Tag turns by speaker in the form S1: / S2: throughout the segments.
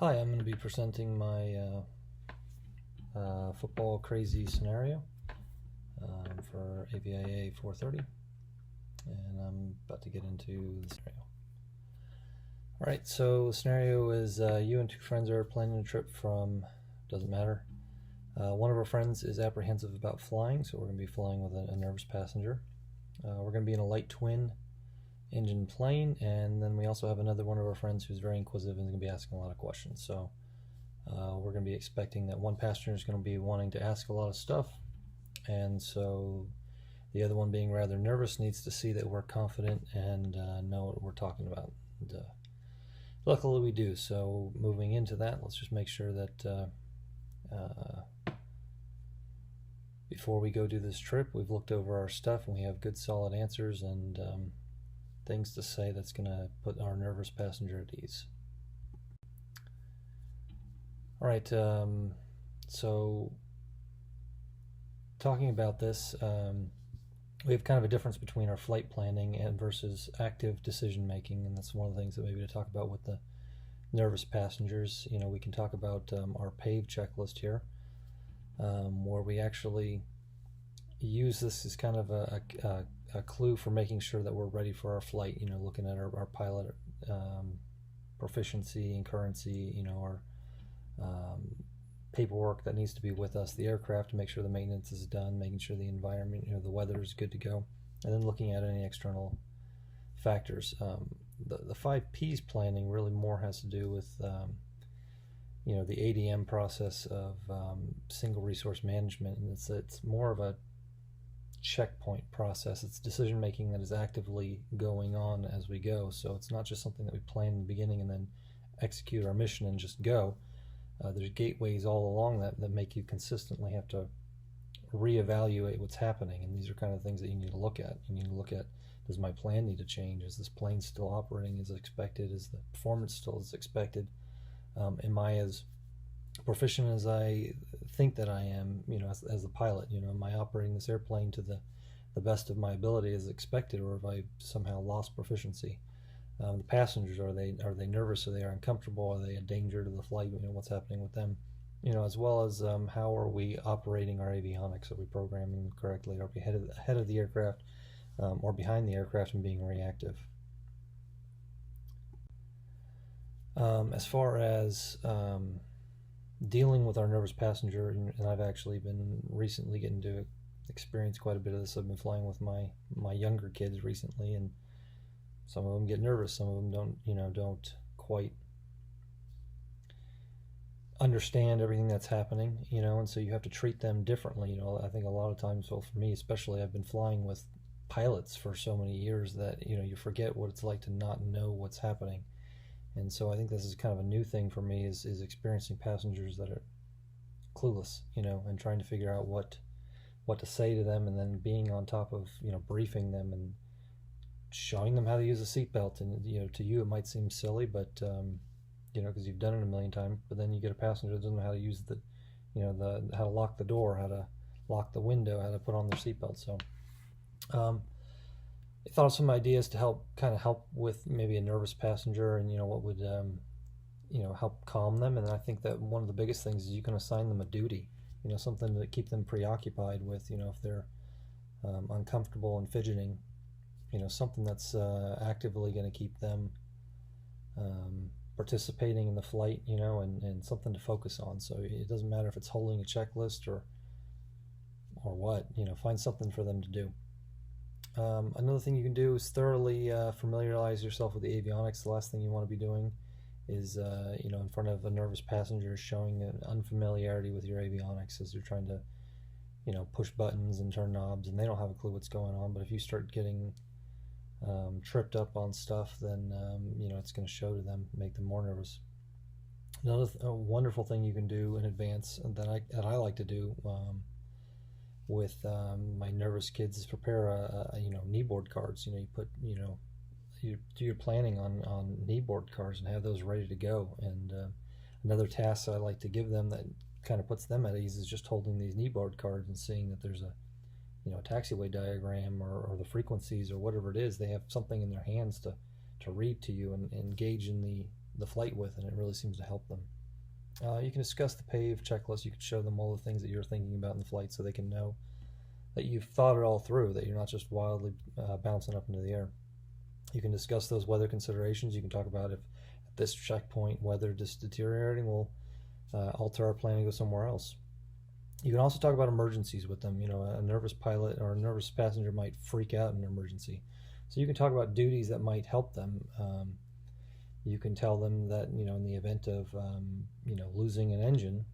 S1: Hi, I'm going to be presenting my football crazy scenario for AVIA430, and I'm about to get into the scenario. Alright, so the scenario is you and two friends are planning a trip from, doesn't matter. One of our friends is apprehensive about flying, so we're going to be flying with a nervous passenger. We're going to be in a light twin engine plane, and then we also have another one of our friends who's very inquisitive and is going to be asking a lot of questions. So we're going to be expecting that one passenger is going to be wanting to ask a lot of stuff, and so the other one, being rather nervous, needs to see that we're confident and know what we're talking about. And, luckily we do. So moving into that, let's just make sure that before we go do this trip, we've looked over our stuff and we have good solid answers and things to say that's going to put our nervous passenger at ease. Alright, so talking about this, we have kind of a difference between our flight planning and versus active decision making, and that's one of the things that maybe to talk about with the nervous passengers. You know, we can talk about our PAVE checklist here, where we actually use this as kind of a clue for making sure that we're ready for our flight. You know, looking at our pilot proficiency and currency, you know, our paperwork that needs to be with us, the aircraft, to make sure the maintenance is done, making sure the environment, you know, the weather is good to go, and then looking at any external factors. The 5 P's planning really more has to do with you know, the ADM process of single resource management, and it's more of a checkpoint process. It's decision making that is actively going on as we go, so it's not just something that we plan in the beginning and then execute our mission and just go. There's gateways all along that make you consistently have to reevaluate what's happening, and these are kind of things that you need to look at. You need to look at, does my plan need to change? Is this plane still operating as expected? Is the performance still as expected? Am I as proficient as I think that I am, you know, as a pilot? You know, am I operating this airplane to the best of my ability as expected, or have I somehow lost proficiency? The passengers, are they nervous? Are they uncomfortable? Are they a danger to the flight? You know, what's happening with them? You know, as well as how are we operating our avionics? Are we programming correctly? Are we ahead of the aircraft or behind the aircraft and being reactive? As far as dealing with our nervous passenger, and I've actually been recently getting to experience quite a bit of this. I've been flying with my younger kids recently, and some of them get nervous, some of them don't quite understand everything that's happening, you know, and so you have to treat them differently. You know, I think a lot of times, well, for me especially, I've been flying with pilots for so many years that, you know, you forget what it's like to not know what's happening. And so I think this is kind of a new thing for me, is experiencing passengers that are clueless, you know, and trying to figure out what to say to them, and then being on top of, you know, briefing them and showing them how to use a seatbelt. And, you know, to you it might seem silly, but you know, because you've done it a million times, but then you get a passenger that doesn't know how to use the, you know, how to lock the door, how to lock the window, how to put on their seatbelt. So I thought of some ideas to help with maybe a nervous passenger, and, you know, what would you know, help calm them. And I think that one of the biggest things is you can assign them a duty, you know, something to keep them preoccupied with. You know, if they're uncomfortable and fidgeting, you know, something that's actively going to keep them participating in the flight, you know, and something to focus on. So it doesn't matter if it's holding a checklist or what, you know, find something for them to do. Another thing you can do is thoroughly familiarize yourself with the avionics. The last thing you want to be doing is, you know, in front of a nervous passenger, showing an unfamiliarity with your avionics as you're trying to, you know, push buttons and turn knobs, and they don't have a clue what's going on. But if you start getting tripped up on stuff, then you know, it's going to show to them, make them more nervous. Another wonderful thing you can do in advance that I like to do with my nervous kids is prepare you know, kneeboard cards. You know, you put, you know, you do your planning on kneeboard cards and have those ready to go. And another task that I like to give them that kind of puts them at ease is just holding these kneeboard cards and seeing that there's a, you know, a taxiway diagram or the frequencies or whatever it is. They have something in their hands to read to you and engage in the the flight with, and it really seems to help them. You can discuss the PAVE checklist. You can show them all the things that you're thinking about in the flight so they can know that you've thought it all through, that you're not just wildly bouncing up into the air. You can discuss those weather considerations. You can talk about if at this checkpoint weather is deteriorating, we'll alter our plan and go somewhere else. You can also talk about emergencies with them. You know, a nervous pilot or a nervous passenger might freak out in an emergency. So you can talk about duties that might help them. You can tell them that, you know, in the event of, you know, losing an engine,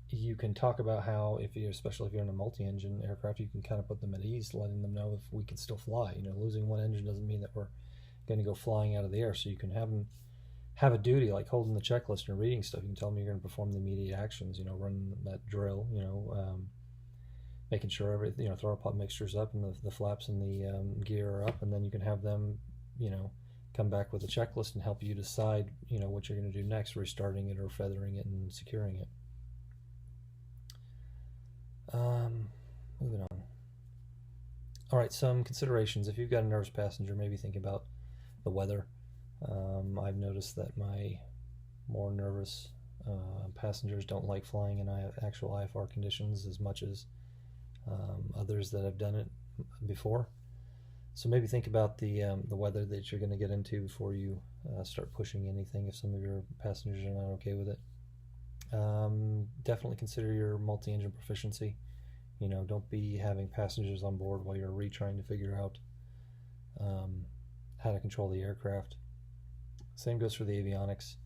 S1: you can talk about how, especially if you're in a multi-engine aircraft, you can kind of put them at ease, letting them know if we can still fly. You know, losing one engine doesn't mean that we're going to go flying out of the air. So you can have them have a duty like holding the checklist and reading stuff. You can tell them you're going to perform the immediate actions, you know, run that drill, you know, making sure everything, you know, throttle pump mixtures up and the flaps and the gear are up, and then you can have them, you know, come back with a checklist and help you decide, you know, what you're going to do next, restarting it or feathering it and securing it. Moving on. All right, some considerations. If you've got a nervous passenger, maybe think about the weather. I've noticed that my more nervous passengers don't like flying in actual IFR conditions as much as others that have done it before. So maybe think about the weather that you're going to get into before you start pushing anything if some of your passengers are not okay with it. Definitely consider your multi-engine proficiency. You know, don't be having passengers on board while you're retrying to figure out how to control the aircraft. Same goes for the avionics.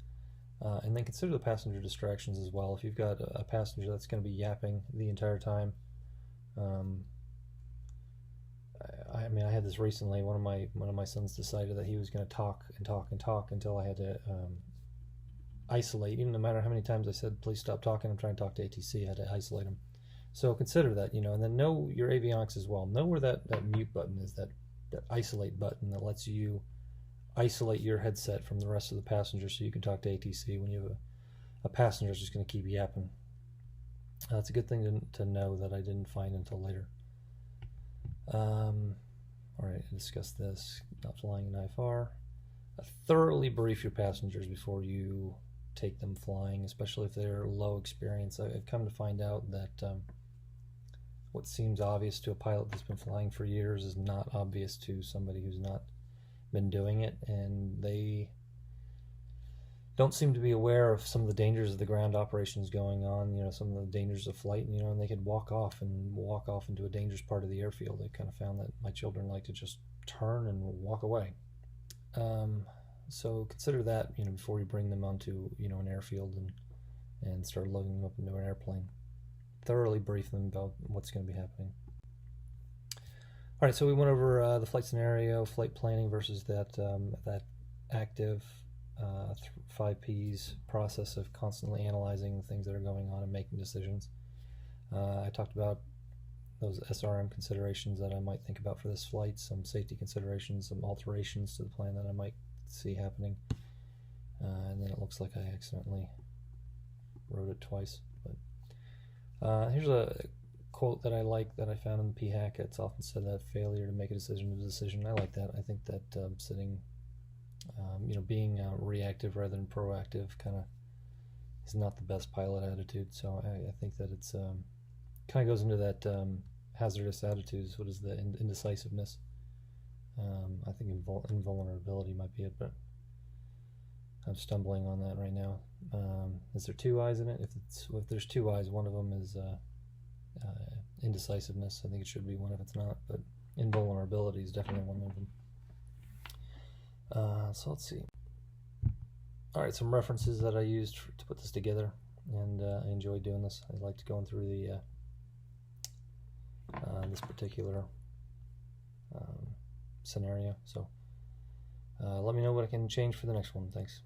S1: And then consider the passenger distractions as well. If you've got a passenger that's going to be yapping the entire time, I mean, I had this recently. One of my sons decided that he was going to talk and talk and talk until I had to isolate. Even no matter how many times I said, "Please stop talking, I'm trying to talk to ATC," I had to isolate him. So consider that, you know, and then know your avionics as well. Know where that mute button is, that isolate button that lets you isolate your headset from the rest of the passengers so you can talk to ATC when you have a passenger that's just going to keep yapping. That's a good thing to know that I didn't find until later. All right, I discussed this, not flying in IFR. Thoroughly brief your passengers before you take them flying, especially if they're low experience. I've come to find out that what seems obvious to a pilot that's been flying for years is not obvious to somebody who's not been doing it, and they don't seem to be aware of some of the dangers of the ground operations going on, you know, some of the dangers of flight, you know, and they could walk off into a dangerous part of the airfield. I kind of found that my children like to just turn and walk away. So consider that, you know, before you bring them onto, you know, an airfield and start loading them up into an airplane. Thoroughly brief them about what's going to be happening. All right, so we went over the flight scenario, flight planning versus that active 5 Ps process of constantly analyzing things that are going on and making decisions. I talked about those SRM considerations that I might think about for this flight, some safety considerations, some alterations to the plan that I might see happening. And then it looks like I accidentally wrote it twice. But here's a quote that I like that I found in the PHAC. It's often said that failure to make a decision is a decision. I like that. I think that sitting, you know, being reactive rather than proactive kind of is not the best pilot attitude. So I think that it's kind of goes into that hazardous attitudes. What is the indecisiveness? I think invulnerability might be it, but I'm stumbling on that right now. Is there 2 I's in it? If there's 2 I's, one of them is indecisiveness. I think it should be one if it's not, but invulnerability is definitely one of them. So let's see. All right, some references that I used to put this together, and I enjoyed doing this. I liked going through the this particular scenario. So let me know what I can change for the next one. Thanks.